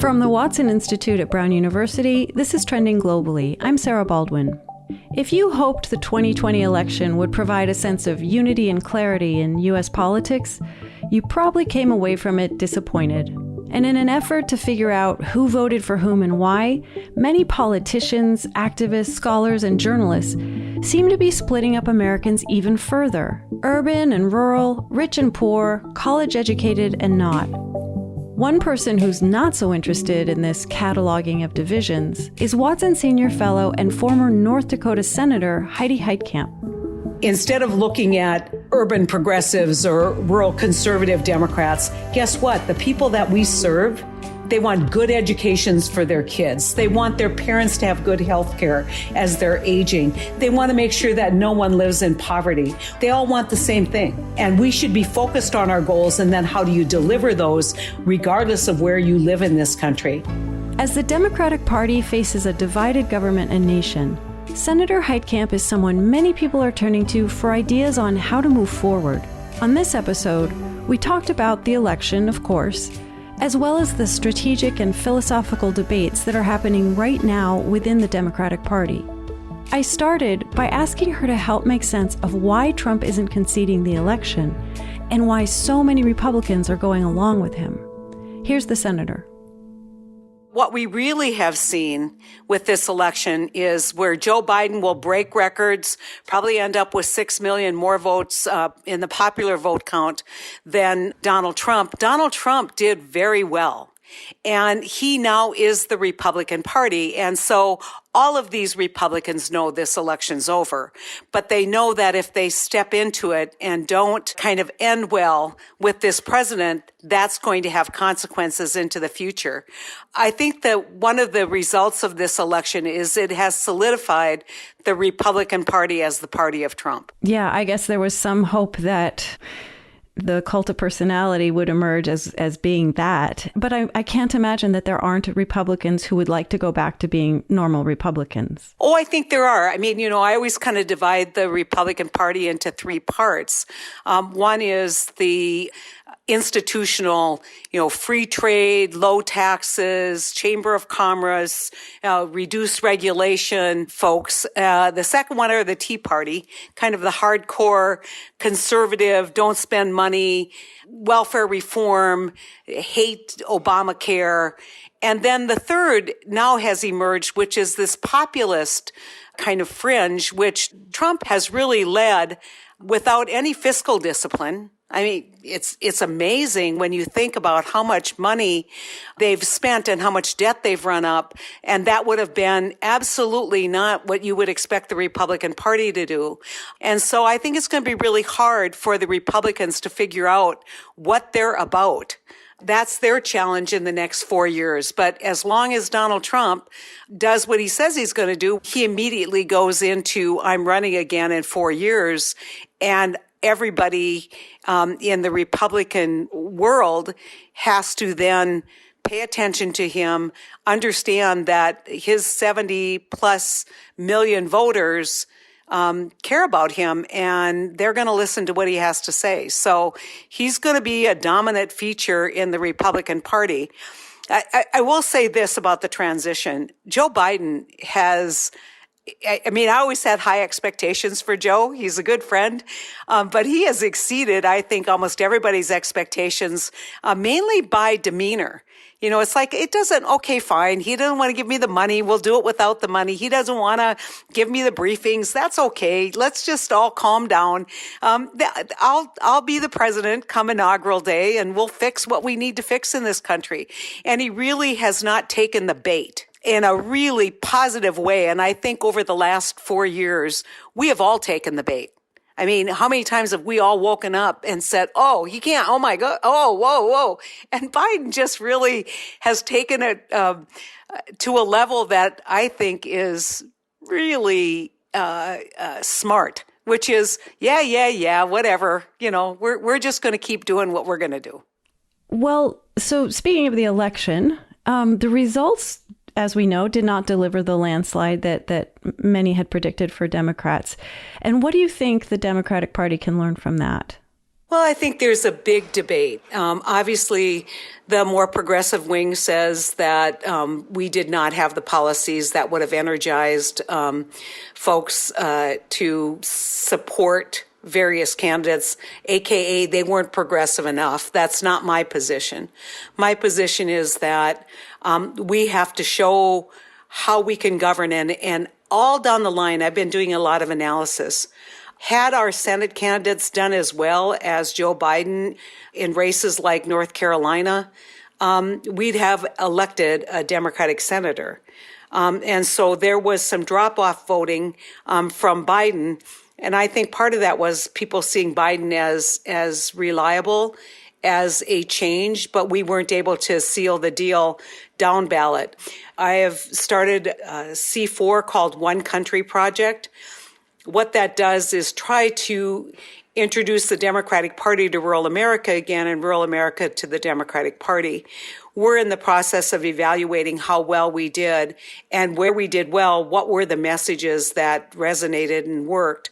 From the Watson Institute at Brown University, this is Trending Globally. I'm Sarah Baldwin. If you hoped the 2020 election would provide a sense of unity and clarity in U.S. politics, you probably came away from it disappointed. And in an effort to figure out who voted for whom and why, many politicians, activists, scholars, and journalists seem to be splitting up Americans even further. Urban and rural, rich and poor, college-educated and not. One person who's not so interested in this cataloging of divisions is Watson Senior Fellow and former North Dakota Senator Heidi Heitkamp. Instead of looking at urban progressives or rural conservative Democrats, guess what? The people that we serve, they want good educations for their kids. They want their parents to have good health care as they're aging. They want to make sure that no one lives in poverty. They all want the same thing. And we should be focused on our goals, and then how do you deliver those regardless of where you live in this country? As the Democratic Party faces a divided government and nation, Senator Heitkamp is someone many people are turning to for ideas on how to move forward. On this episode, we talked about the election, of course, as well as the strategic and philosophical debates that are happening right now within the Democratic Party. I started by asking her to help make sense of why Trump isn't conceding the election and why so many Republicans are going along with him. Here's the senator. What we really have seen with this election is where Joe Biden will break records, probably end up with 6 million more votes in the popular vote count than Donald Trump. Donald Trump did very well. And he now is the Republican Party. And so all of these Republicans know this election's over. But they know that if they step into it and don't kind of end well with this president, that's going to have consequences into the future. I think that one of the results of this election is it has solidified the Republican Party as the party of Trump. Yeah, I guess there was some hope that the cult of personality would emerge as being that. But I can't imagine that there aren't Republicans who would like to go back to being normal Republicans. Oh, I think there are. I mean, I always kind of divide the Republican Party into three parts. One is the institutional, free trade, low taxes, Chamber of Commerce, reduced regulation folks. The second one are the Tea Party, kind of the hardcore conservative, don't spend money, welfare reform, hate Obamacare. And then the third now has emerged, which is this populist kind of fringe, which Trump has really led without any fiscal discipline. I mean, it's amazing when you think about how much money they've spent and how much debt they've run up. And that would have been absolutely not what you would expect the Republican Party to do. And so I think it's going to be really hard for the Republicans to figure out what they're about. That's their challenge in the next 4 years. But as long as Donald Trump does what he says he's going to do, he immediately goes into, I'm running again in 4 years. And everybody in the Republican world has to then pay attention to him, understand that his 70 plus million voters care about him, and they're going to listen to what he has to say. So he's going to be a dominant feature in the Republican Party. I will say this about the transition. Joe Biden has, I always had high expectations for Joe. He's a good friend, but he has exceeded, I think, almost everybody's expectations, mainly by demeanor. It's like, okay, fine. He doesn't want to give me the money. We'll do it without the money. He doesn't want to give me the briefings. That's okay. Let's just all calm down. I'll be the president come inaugural day, and we'll fix what we need to fix in this country. And he really has not taken the bait in a really positive way. And I think over the last 4 years, we have all taken the bait. I mean, how many times have we all woken up and said, oh, he can't, oh my God, oh, whoa. And Biden just really has taken it to a level that I think is really smart, which is, yeah, whatever. We're just going to keep doing what we're going to do. Well, so speaking of the election, the results, as we know, did not deliver the landslide that many had predicted for Democrats. And what do you think the Democratic Party can learn from that? Well, I think there's a big debate. Obviously, the more progressive wing says that we did not have the policies that would have energized folks to support various candidates, aka they weren't progressive enough. That's not my position. My position is that we have to show how we can govern, and all down the line, I've been doing a lot of analysis. Had our Senate candidates done as well as Joe Biden in races like North Carolina, we'd have elected a Democratic senator. And so there was some drop-off voting from Biden. And I think part of that was people seeing Biden as reliable, as a change, but we weren't able to seal the deal down ballot. I have started a C4 called One Country Project. What that does is try to introduce the Democratic Party to rural America again and rural America to the Democratic Party. We're in the process of evaluating how well we did, and where we did well, what were the messages that resonated and worked,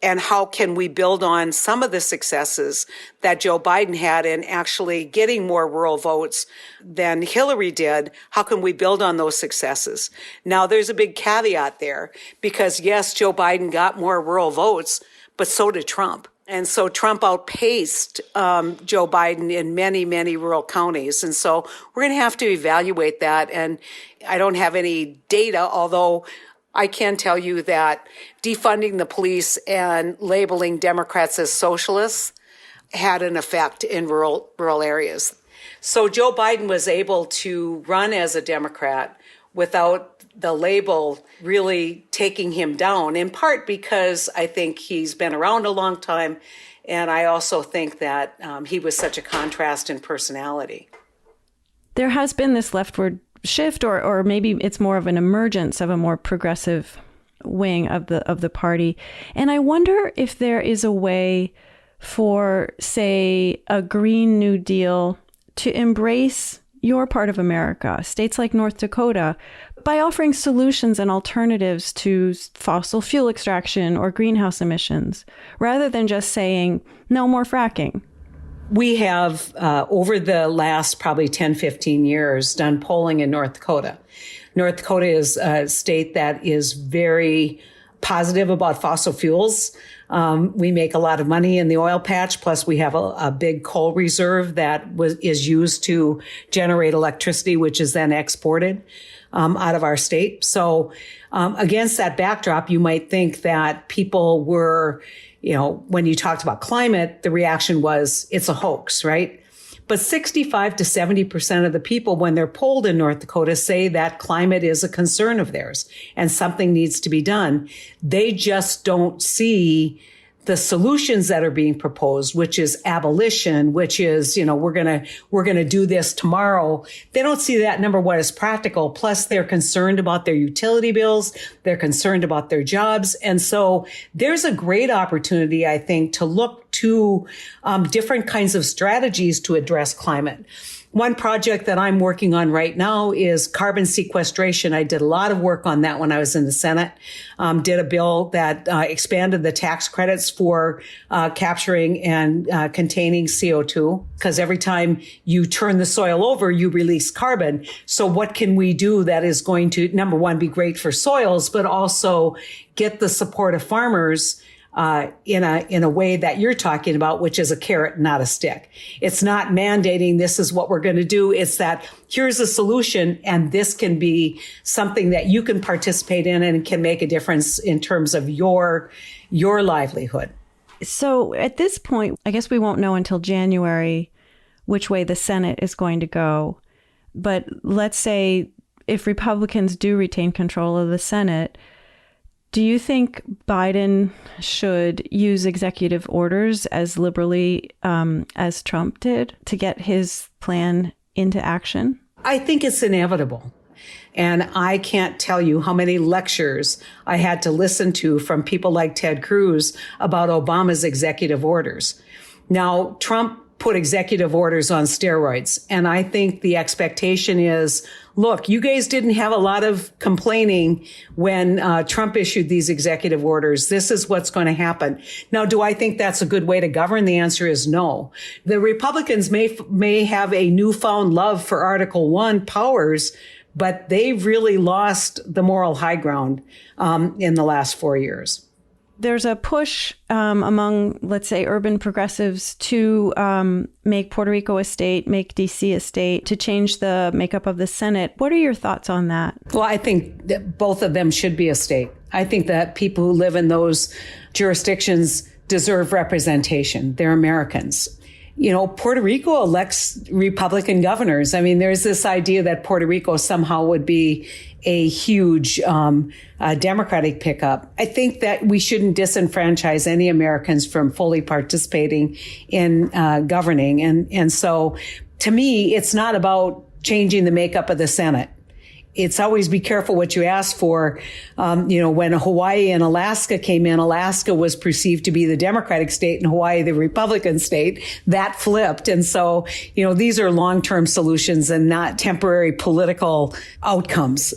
and how can we build on some of the successes that Joe Biden had in actually getting more rural votes than Hillary did. How can we build on those successes? Now, there's a big caveat there, because yes, Joe Biden got more rural votes, but so did Trump. And so Trump outpaced Joe Biden in many, many rural counties. And so we're going to have to evaluate that. And I don't have any data, although I can tell you that defunding the police and labeling Democrats as socialists had an effect in rural areas. So Joe Biden was able to run as a Democrat without the label really taking him down, in part because I think he's been around a long time. And I also think that he was such a contrast in personality. There has been this leftward shift, or maybe it's more of an emergence of a more progressive wing of the party. And I wonder if there is a way for, say, a Green New Deal to embrace your part of America, states like North Dakota, by offering solutions and alternatives to fossil fuel extraction or greenhouse emissions, rather than just saying, no more fracking. We have, over the last probably 10, 15 years, done polling in North Dakota. North Dakota is a state that is very positive about fossil fuels. We make a lot of money in the oil patch, plus we have a big coal reserve that is used to generate electricity, which is then exported out of our state. So against that backdrop, you might think that people were, when you talked about climate, the reaction was, it's a hoax, right? But 65 to 70% of the people, when they're polled in North Dakota, say that climate is a concern of theirs and something needs to be done. They just don't see the solutions that are being proposed, which is abolition, which is, we're going to do this tomorrow. They don't see that, number one, as practical. Plus, they're concerned about their utility bills. They're concerned about their jobs. And so there's a great opportunity, I think, to look to different kinds of strategies to address climate. One project that I'm working on right now is carbon sequestration. I did a lot of work on that when I was in the Senate. Did a bill that expanded the tax credits for capturing and containing CO2, because every time you turn the soil over, you release carbon. So what can we do that is going to, number one, be great for soils, but also get the support of farmers in a way that you're talking about, which is a carrot, not a stick. It's not mandating this is what we're going to do. It's that here's a solution, and this can be something that you can participate in and can make a difference in terms of your livelihood. So at this point, I guess we won't know until January which way the Senate is going to go. But let's say if Republicans do retain control of the Senate, do you think Biden should use executive orders as liberally as Trump did to get his plan into action? I think it's inevitable. And I can't tell you how many lectures I had to listen to from people like Ted Cruz about Obama's executive orders. Now, Trump put executive orders on steroids. And I think the expectation is, look, you guys didn't have a lot of complaining when Trump issued these executive orders. This is what's going to happen. Now, do I think that's a good way to govern? The answer is no. The Republicans may have a newfound love for Article 1 powers, but they've really lost the moral high ground in the last 4 years. There's a push among, let's say, urban progressives to make Puerto Rico a state, make DC a state, to change the makeup of the Senate. What are your thoughts on that? Well, I think that both of them should be a state. I think that people who live in those jurisdictions deserve representation. They're Americans. You know, Puerto Rico elects Republican governors. I mean, there's this idea that Puerto Rico somehow would be a huge Democratic pickup. I think that we shouldn't disenfranchise any Americans from fully participating in governing. And so, to me, it's not about changing the makeup of the Senate. It's always be careful what you ask for. When Hawaii and Alaska came in, Alaska was perceived to be the Democratic state and Hawaii the Republican state. That flipped. And so, these are long-term solutions and not temporary political outcomes.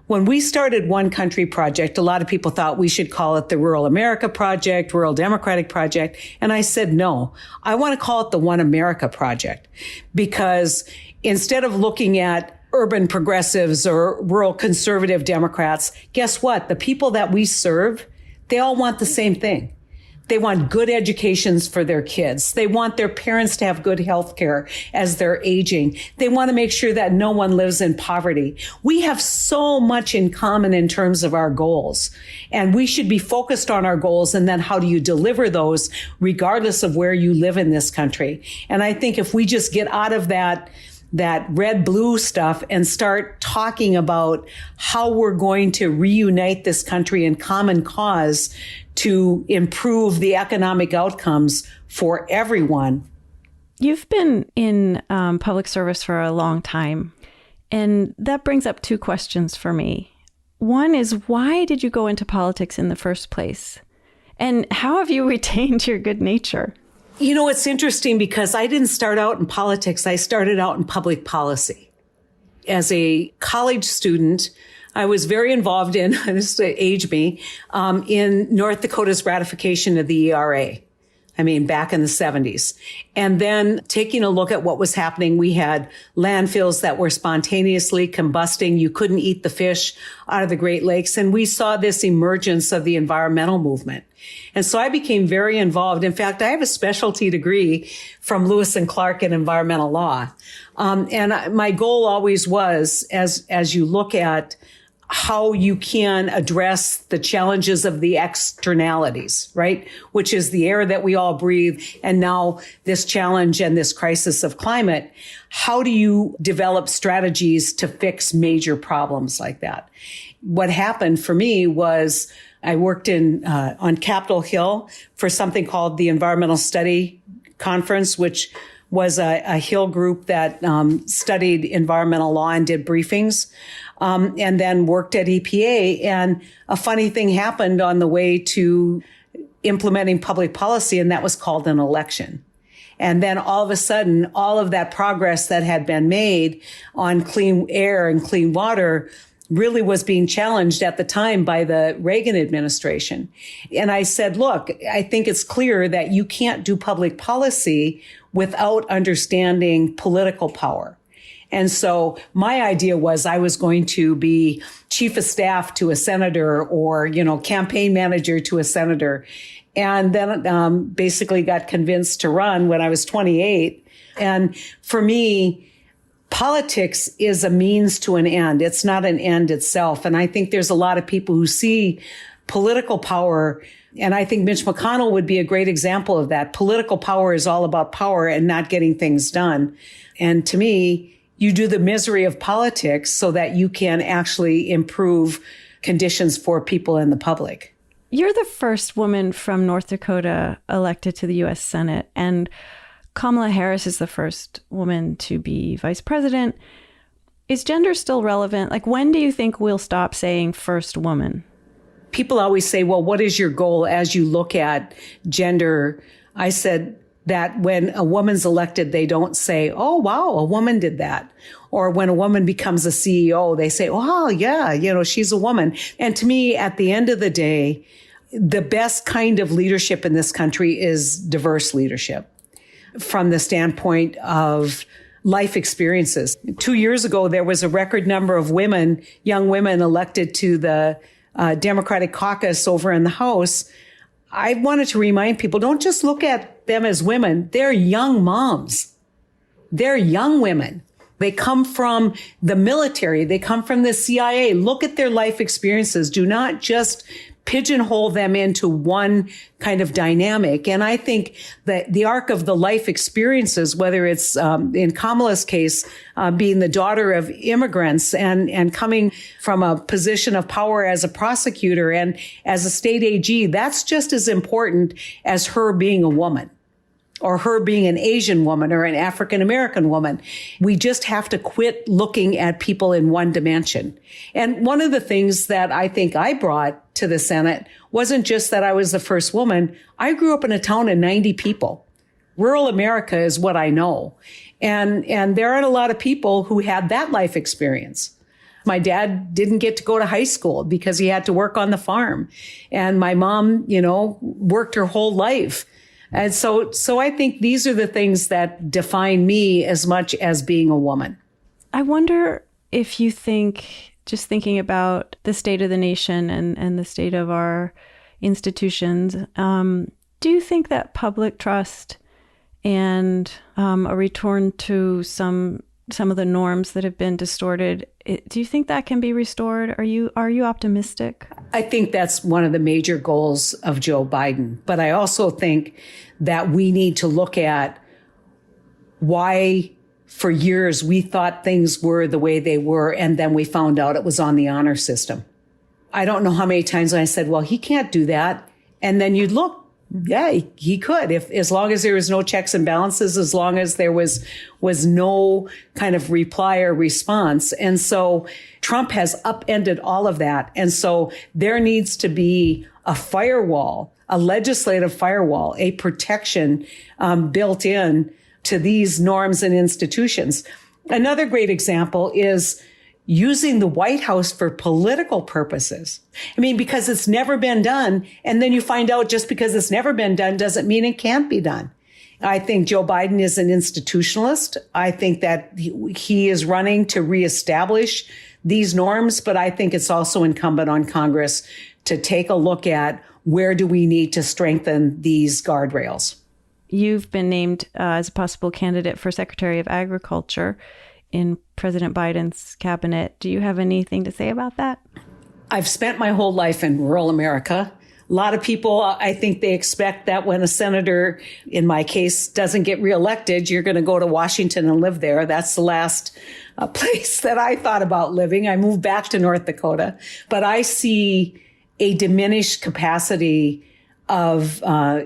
When we started One Country Project, a lot of people thought we should call it the Rural America Project, Rural Democratic Project. And I said, no, I want to call it the One America Project, because instead of looking at urban progressives or rural conservative Democrats, guess what? The people that we serve, they all want the same thing. They want good educations for their kids. They want their parents to have good health care as they're aging. They want to make sure that no one lives in poverty. We have so much in common in terms of our goals, and we should be focused on our goals. And then how do you deliver those regardless of where you live in this country? And I think if we just get out of that red-blue stuff and start talking about how we're going to reunite this country in common cause to improve the economic outcomes for everyone. You've been in public service for a long time, and that brings up two questions for me. One is, why did you go into politics in the first place? And how have you retained your good nature? It's interesting because I didn't start out in politics. I started out in public policy. As a college student, I was very involved in, just to age me, in North Dakota's ratification of the ERA. I mean, back in the 70s. And then taking a look at what was happening, we had landfills that were spontaneously combusting. You couldn't eat the fish out of the Great Lakes. And we saw this emergence of the environmental movement. And so I became very involved. In fact, I have a specialty degree from Lewis and Clark in environmental law. And my goal always was, as you look at how you can address the challenges of the externalities, right? Which is the air that we all breathe. And now this challenge and this crisis of climate. How do you develop strategies to fix major problems like that? What happened for me was I worked on Capitol Hill for something called the Environmental Study Conference, which was a Hill group that studied environmental law and did briefings. And then worked at EPA. And a funny thing happened on the way to implementing public policy, and that was called an election. And then all of a sudden, all of that progress that had been made on clean air and clean water really was being challenged at the time by the Reagan administration. And I said, look, I think it's clear that you can't do public policy without understanding political power. And so my idea was I was going to be chief of staff to a senator or, campaign manager to a senator. And then basically got convinced to run when I was 28. And for me, politics is a means to an end. It's not an end itself. And I think there's a lot of people who see political power, and I think Mitch McConnell would be a great example of that. Political power is all about power and not getting things done. And to me, you do the misery of politics so that you can actually improve conditions for people in the public. You're the first woman from North Dakota elected to the U.S. Senate, and Kamala Harris is the first woman to be vice president. Is gender still relevant? Like, when do you think we'll stop saying first woman? People always say, well, what is your goal as you look at gender? I said, that when a woman's elected, they don't say, oh, wow, a woman did that. Or when a woman becomes a CEO, they say, oh, yeah, she's a woman. And to me, at the end of the day, the best kind of leadership in this country is diverse leadership from the standpoint of life experiences. 2 years ago, there was a record number of young women elected to the Democratic caucus over in the House. I wanted to remind people, don't just look at them as women. They're young moms. They're young women. They come from the military. They come from the CIA. Look at their life experiences. Do not just pigeonhole them into one kind of dynamic. And I think that the arc of the life experiences, whether it's in Kamala's case, being the daughter of immigrants and coming from a position of power as a prosecutor and as a state AG, that's just as important as her being a woman, or her being an Asian woman or an African-American woman. We just have to quit looking at people in one dimension. And one of the things that I think I brought to the Senate wasn't just that I was the first woman. I grew up in a town of 90 people. Rural America is what I know. And there aren't a lot of people who had that life experience. My dad didn't get to go to high school because he had to work on the farm. And my mom, worked her whole life. And so I think these are the things that define me as much as being a woman. I wonder if you think, just thinking about the state of the nation and the state of our institutions, do you think that public trust and a return to some of the norms that have been distorted, do you think that can be restored? Are you optimistic? I think that's one of the major goals of Joe Biden. But I also think that we need to look at why for years we thought things were the way they were, and then we found out it was on the honor system. I don't know how many times I said, well, he can't do that. And then you'd look, yeah, he could, as long as there was no checks and balances, as long as there was no kind of reply or response. And so Trump has upended all of that. And so there needs to be a firewall, a legislative firewall, a protection built in to these norms and institutions. Another great example is using the White House for political purposes. I mean, because it's never been done. And then you find out just because it's never been done doesn't mean it can't be done. I think Joe Biden is an institutionalist. I think that he is running to reestablish these norms, but I think it's also incumbent on Congress to take a look at where do we need to strengthen these guardrails. You've been named as a possible candidate for Secretary of Agriculture in President Biden's cabinet. Do you have anything to say about that? I've spent my whole life in rural America. A lot of people, I think they expect that when a senator, in my case, doesn't get reelected, you're going to go to Washington and live there. That's the last place that I thought about living. I moved back to North Dakota, but I see a diminished capacity of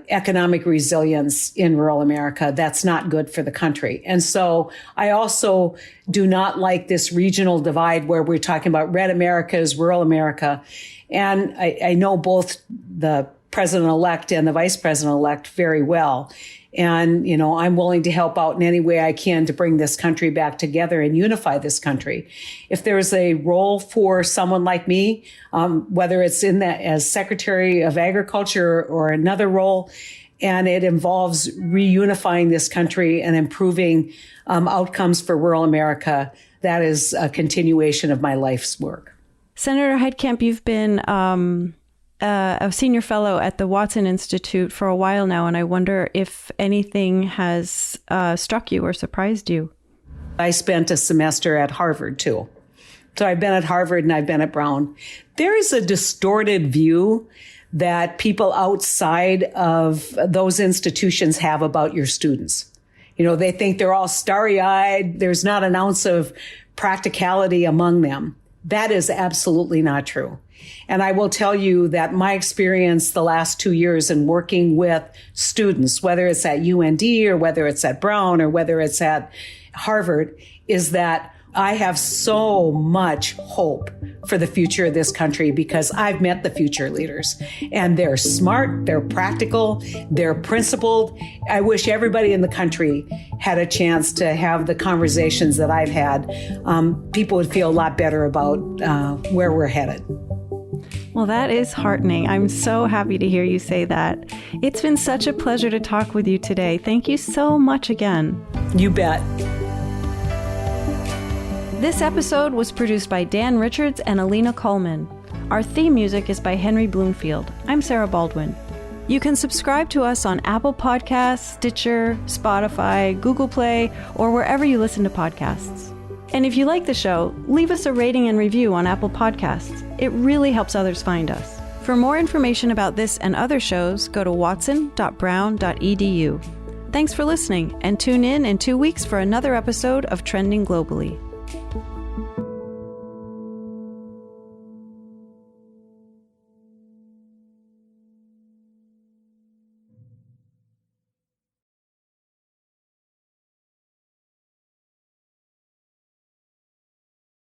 economic resilience in rural America. That's not good for the country. And so I also do not like this regional divide where we're talking about red Americas, rural America. And I know both the president-elect and the vice president-elect very well. And, I'm willing to help out in any way I can to bring this country back together and unify this country. If there's a role for someone like me, whether it's in that as Secretary of Agriculture or another role, and it involves reunifying this country and improving outcomes for rural America, that is a continuation of my life's work. Senator Heitkamp, you've been a senior fellow at the Watson Institute for a while now, and I wonder if anything has struck you or surprised you. I spent a semester at Harvard, too. So I've been at Harvard and I've been at Brown. There is a distorted view that people outside of those institutions have about your students. They think they're all starry-eyed. There's not an ounce of practicality among them. That is absolutely not true. And I will tell you that my experience the last 2 years in working with students, whether it's at UND or whether it's at Brown or whether it's at Harvard, is that I have so much hope for the future of this country because I've met the future leaders and they're smart, they're practical, they're principled. I wish everybody in the country had a chance to have the conversations that I've had. People would feel a lot better about where we're headed. Well, that is heartening. I'm so happy to hear you say that. It's been such a pleasure to talk with you today. Thank you so much again. You bet. This episode was produced by Dan Richards and Alina Coleman. Our theme music is by Henry Bloomfield. I'm Sarah Baldwin. You can subscribe to us on Apple Podcasts, Stitcher, Spotify, Google Play, or wherever you listen to podcasts. And if you like the show, leave us a rating and review on Apple Podcasts. It really helps others find us. For more information about this and other shows, go to watson.brown.edu. Thanks for listening, and tune in 2 weeks for another episode of Trending Globally.